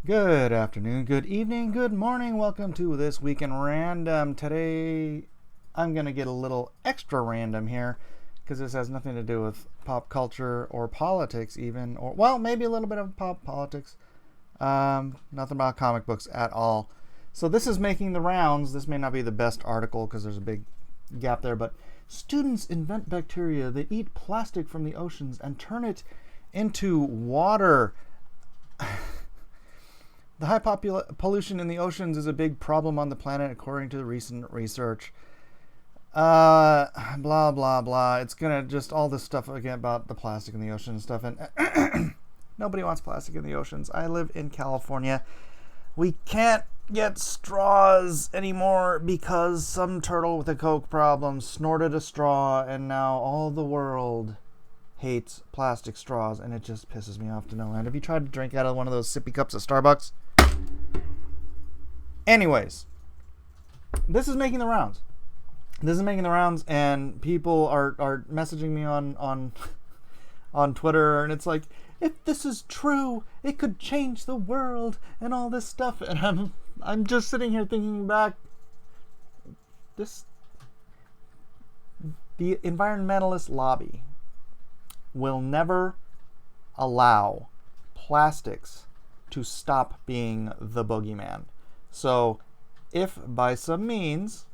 Good afternoon, good evening, good morning. Welcome to This Week in Random. Today, I'm going to get a little extra random here because this has nothing to do with pop culture or politics even, or, well, maybe a little bit of pop politics. Nothing about comic books at all. So this is making the rounds. This may not be the best article because there's a big gap there, but students invent bacteria that eat plastic from the oceans and turn it into water. The high pollution in the oceans is a big problem on the planet, according to the recent research. Blah, blah, blah. It's going to just all this stuff again about the plastic in the ocean and stuff. And nobody wants plastic in the oceans. I live in California. We can't get straws anymore because some turtle with a Coke problem snorted a straw, and now all the world hates plastic straws, and it just pisses me off to no end. Have you tried to drink out of one of those sippy cups at Starbucks? Anyways, this is making the rounds. And people are messaging me on Twitter, and it's like, if this is true, it could change the world and all this stuff. And I'm just sitting here thinking back, the environmentalist lobby will never allow plastics to stop being the boogeyman. So if by some means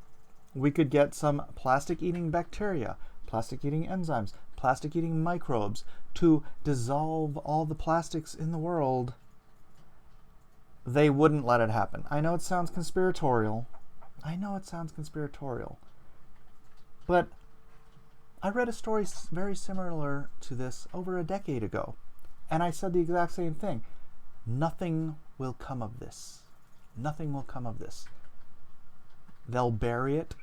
we could get some plastic-eating bacteria, plastic-eating enzymes, plastic-eating microbes to dissolve all the plastics in the world, they wouldn't let it happen. I know it sounds conspiratorial. But I read a story very similar to this over a decade ago, and I said the exact same thing. Nothing will come of this. They'll bury it.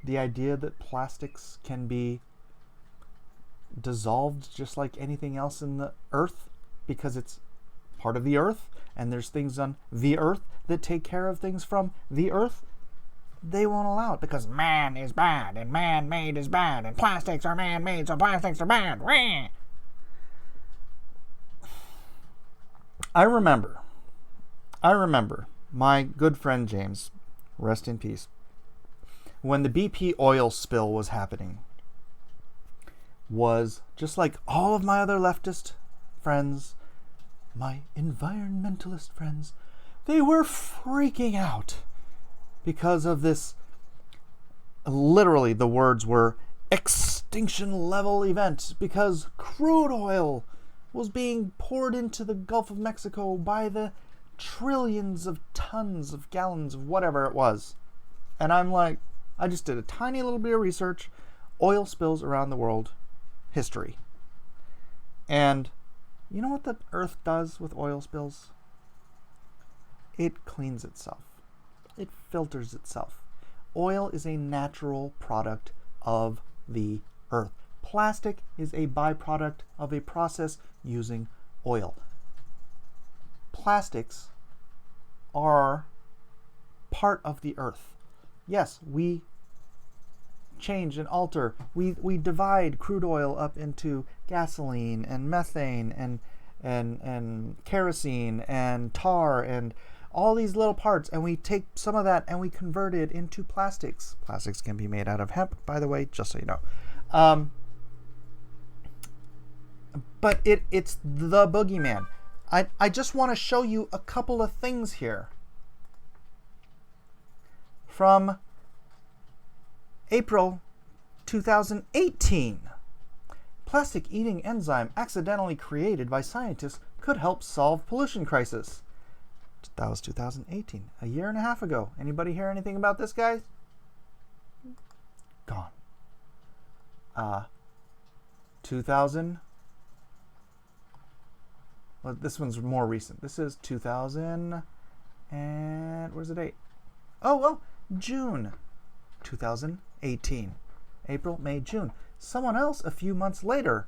The idea that plastics can be dissolved just like anything else in the earth because it's part of the earth, and there's things on the earth that take care of things from the earth, they won't allow it because man is bad and man-made is bad and plastics are man-made, so plastics are bad. I remember my good friend James, rest in peace, when the BP oil spill was happening, was just like all of my other leftist friends, my environmentalist friends, they were freaking out because of this. Literally, the words were extinction level event because crude oil was being poured into the Gulf of Mexico by the trillions of tons of gallons of whatever it was. And I'm like, I just did a tiny little bit of research, oil spills around the world, history. And you know what the earth does with oil spills? It cleans itself. It filters itself. Oil is a natural product of the earth. Plastic is a byproduct of a process using oil. Plastics are part of the earth. Yes, we change and alter. We divide crude oil up into gasoline and methane and kerosene and tar and all these little parts, and we take some of that and we convert it into plastics. Plastics can be made out of hemp, by the way, just so you know. But it's the boogeyman. I just want to show you a couple of things here. From April 2018. Plastic-eating enzyme accidentally created by scientists could help solve pollution crisis. That was 2018, a year and a half ago. Anybody hear anything about this, guys? Gone. 2000. Well, this one's more recent. This is 2000 and where's the date? Oh, well, June 2018. April, May, June. Someone else a few months later.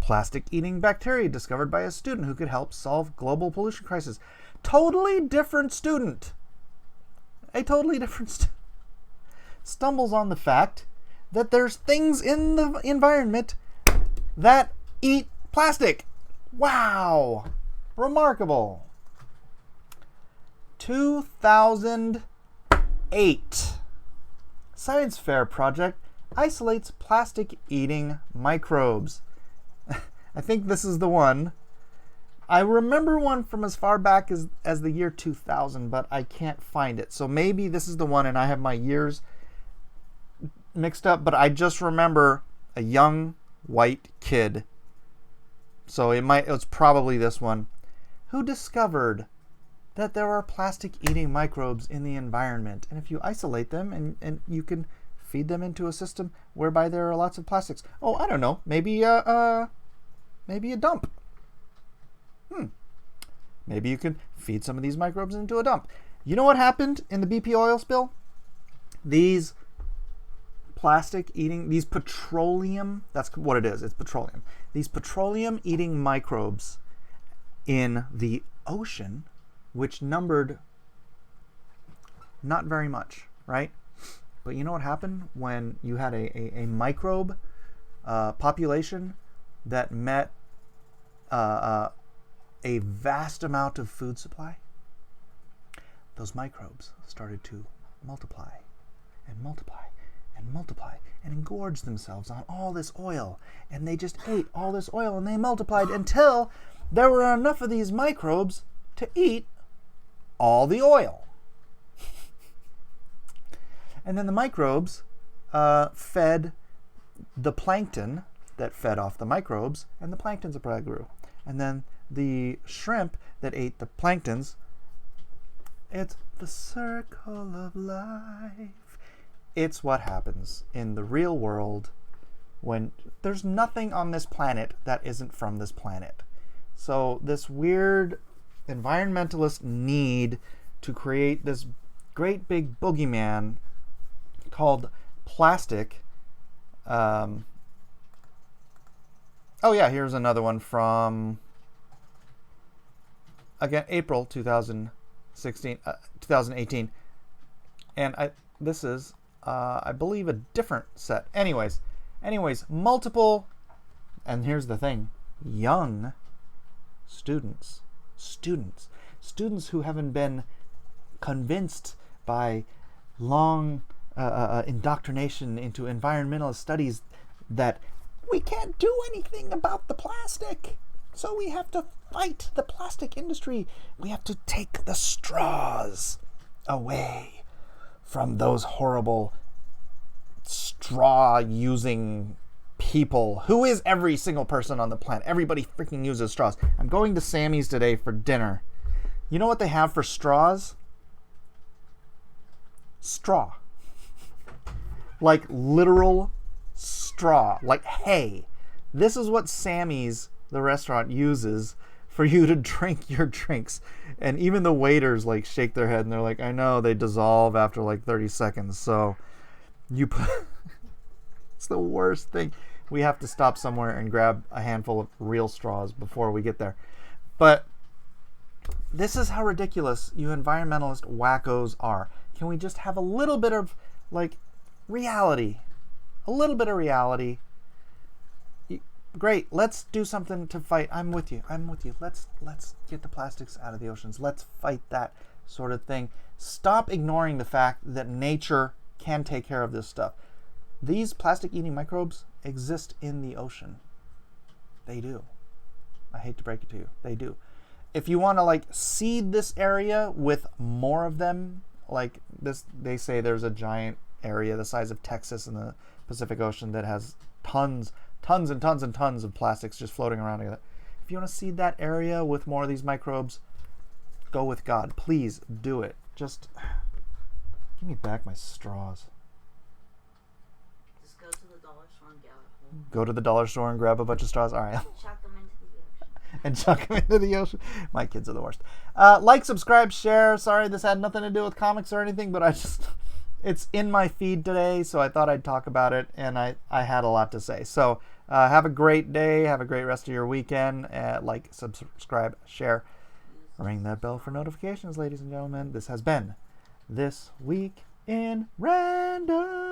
Plastic-eating bacteria discovered by a student who could help solve global pollution crisis. Totally different student. A totally different student stumbles on the fact that there's things in the environment that eat plastic. Wow. remarkable. 2008 science fair project isolates plastic-eating microbes. I think this is the one. I remember one from as far back as the year 2000, but I can't find it. So maybe this is the one and I have my years mixed up, but I just remember a young white kid. So it's probably this one, who discovered that there are plastic-eating microbes in the environment. And if you isolate them and you can feed them into a system whereby there are lots of plastics. Oh, I don't know. Maybe a dump. Maybe you can feed some of these microbes into a dump. You know what happened in the BP oil spill? These these petroleum, that's what it is, it's petroleum. These petroleum-eating microbes in the ocean, which numbered not very much, right? But you know what happened when you had a microbe population that met a vast amount of food supply? Those microbes started to multiply and multiply and multiply and engorge themselves on all this oil. And they just ate all this oil and they multiplied until there were enough of these microbes to eat all the oil. And then the microbes fed the plankton that fed off the microbes, and the plankton supply grew. And then the shrimp that ate the planktons, it's the circle of life. It's what happens in the real world when there's nothing on this planet that isn't from this planet. So this weird environmentalist need to create this great big boogeyman called plastic. Oh yeah, here's another one from, again, April 2018. And this is, I believe, a different set. Anyways, multiple, and here's the thing, young students who haven't been convinced by long indoctrination into environmentalist studies that we can't do anything about the plastic. So we have to fight the plastic industry. We have to take the straws away from those horrible straw-using people. Who is every single person on the planet? Everybody freaking uses straws. I'm going to Sammy's today for dinner. You know what they have for straws? Straw. Like literal straw. Like hay. This is what Sammy's, the restaurant, uses for you to drink your drinks. And even the waiters like shake their head and they're like, I know, they dissolve after like 30 seconds. So you put it's the worst thing. We have to stop somewhere and grab a handful of real straws before we get there. But this is how ridiculous you environmentalist wackos are. Can we just have a little bit of like reality? A little bit of reality. Great, let's do something to fight. I'm with you. Let's get the plastics out of the oceans. Let's fight that sort of thing. Stop ignoring the fact that nature can take care of this stuff. These plastic-eating microbes exist in the ocean. They do. I hate to break it to you. They do. If you want to like seed this area with more of them, like this, they say there's a giant area the size of Texas in the Pacific Ocean that has tons and tons of plastics just floating around together. If you want to seed that area with more of these microbes, go with God. Please do it. Just give me back my straws. Just go to the dollar store and get them. Go to the dollar store and grab a bunch of straws. All right. Chuck them into the ocean. And chuck them into the ocean. My kids are the worst. Like, subscribe, share. Sorry, this had nothing to do with comics or anything, but it's in my feed today, so I thought I'd talk about it, and I had a lot to say. So have a great day. Have a great rest of your weekend. Like, subscribe, share. Ring that bell for notifications, ladies and gentlemen. This has been This Week in Random.